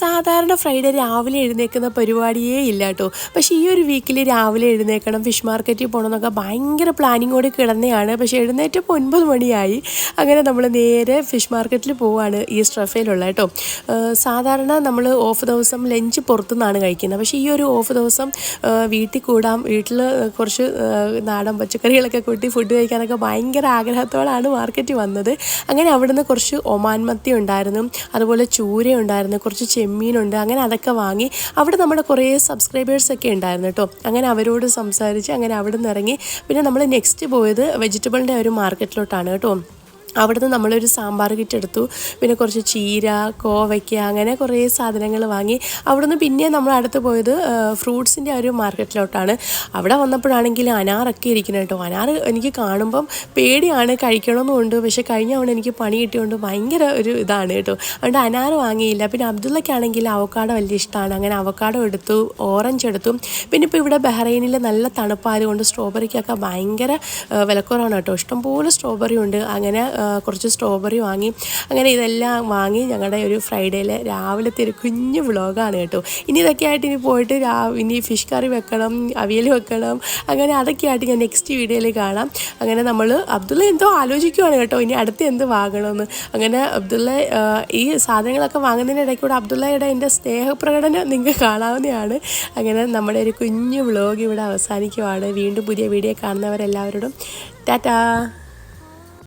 സാധാരണ ഫ്രൈഡേ രാവിലെ എഴുന്നേൽക്കുന്ന പരിപാടിയേ ഇല്ല കേട്ടോ. പക്ഷേ ഈ ഒരു വീക്കിൽ രാവിലെ എഴുന്നേൽക്കണം, ഫിഷ് മാർക്കറ്റിൽ പോകണമെന്നൊക്കെ ഭയങ്കര പ്ലാനിങ്ങോട് കിടന്നെയാണ്. പക്ഷേ എഴുന്നേറ്റപ്പോൾ 9 മണിയായി. അങ്ങനെ നമ്മൾ നേരെ ഫിഷ് മാർക്കറ്റിൽ പോവുകയാണ്, ഈസ്റ്റ് റഫേലുള്ള കേട്ടോ. സാധാരണ നമ്മൾ ഓഫ് ദിവസം ലഞ്ച് പുറത്തുനിന്നാണ് കഴിക്കുന്നത്. പക്ഷേ ഈ ഒരു ഓഫ് ദിവസം വീട്ടിൽ കൂടാം, വീട്ടിൽ കുറച്ച് നാടൻ പച്ചക്കറികളൊക്കെ കൂട്ടി ഫുഡ് കഴിക്കാനൊക്കെ ഭയങ്കര ആഗ്രഹത്തോടാണ് മാർക്കറ്റിൽ വന്നത്. അങ്ങനെ അവിടുന്ന് കുറച്ച് ഒമാൻ മത്തി ഉണ്ടായിരുന്നു, അതുപോലെ ചൂര ഉണ്ടായിരുന്നു, കുറച്ച് ചെമ്മീനുണ്ട്. അങ്ങനെ അതൊക്കെ വാങ്ങി. അവിടെ നമ്മുടെ കുറേ സബ്സ്ക്രൈബേഴ്സൊക്കെ ഉണ്ടായിരുന്നു കേട്ടോ. അങ്ങനെ അവരോട് സംസാരിച്ച് അങ്ങനെ അവിടെ നിന്ന് ഇറങ്ങി. പിന്നെ നമ്മൾ നെക്സ്റ്റ് പോയത് വെജിറ്റബിളിൻ്റെ ഒരു മാർക്കറ്റിലോട്ടാണ് കേട്ടോ. അവിടുന്ന് നമ്മളൊരു സാമ്പാർ കിറ്റ് എടുത്തു, പിന്നെ കുറച്ച് ചീര, കോവയ്ക്ക, അങ്ങനെ കുറേ സാധനങ്ങൾ വാങ്ങി. അവിടുന്ന് പിന്നെ നമ്മൾ അടുത്ത് പോയത് ഫ്രൂട്ട്സിൻ്റെ ഒരു മാർക്കറ്റിലോട്ടാണ്. അവിടെ വന്നപ്പോഴാണെങ്കിൽ അനാറൊക്കെ ഇരിക്കുന്നത് കേട്ടോ. അനാർ എനിക്ക് കാണുമ്പം പേടിയാണ്, കഴിക്കണമെന്നുണ്ട്. പക്ഷേ കഴിഞ്ഞ തവണ എനിക്ക് പണി കിട്ടിയതുകൊണ്ട് ഭയങ്കര ഒരു ഇതാണ് കേട്ടോ. അതുകൊണ്ട് അനാർ വാങ്ങിയില്ല. പിന്നെ അബ്ദുള്ളയ്ക്കാണെങ്കിൽ അവക്കാഡോ വലിയ ഇഷ്ടമാണ്. അങ്ങനെ അവക്കാഡോ എടുത്തു, ഓറഞ്ച് എടുത്തു. പിന്നെ ഇപ്പോൾ ഇവിടെ ബഹ്റൈനിൽ നല്ല തണുപ്പായതുകൊണ്ട് സ്ട്രോബെറിക്കൊക്കെ ഭയങ്കര വിലക്കുറവാണ് കേട്ടോ. ഇഷ്ടംപോലെ സ്ട്രോബെറി ഉണ്ട്. അങ്ങനെ കുറച്ച് സ്ട്രോബെറി വാങ്ങി. അങ്ങനെ ഇതെല്ലാം വാങ്ങി ഞങ്ങളുടെ ഒരു ഫ്രൈഡേയിലെ രാവിലത്തെ ഒരു കുഞ്ഞു വ്ളോഗാണ് കേട്ടോ. ഇനി ഇതൊക്കെ ആയിട്ട് ഇനി പോയിട്ട് ഇനി ഫിഷ് കറി വെക്കണം, അവിയൽ വെക്കണം. അങ്ങനെ അതൊക്കെ ആയിട്ട് ഞാൻ നെക്സ്റ്റ് വീഡിയോയിൽ കാണാം. അങ്ങനെ നമ്മൾ അബ്ദുള്ള എന്തോ ആലോചിക്കുവാണ് കേട്ടോ, ഇനി അടുത്ത് എന്ത് വാങ്ങണമെന്ന്. അങ്ങനെ അബ്ദുള്ള ഈ സാധനങ്ങളൊക്കെ വാങ്ങുന്നതിനിടയ്ക്കൂടെ അബ്ദുള്ളയുടെ എൻ്റെ സ്നേഹപ്രകടനം നിങ്ങൾക്ക് കാണാവുന്നതാണ്. അങ്ങനെ നമ്മുടെ ഒരു കുഞ്ഞു വ്ളോഗ് ഇവിടെ അവസാനിക്കുവാണ്. വീണ്ടും പുതിയ വീഡിയോ കാണുന്നവരെല്ലാവരോടും ടാറ്റാ.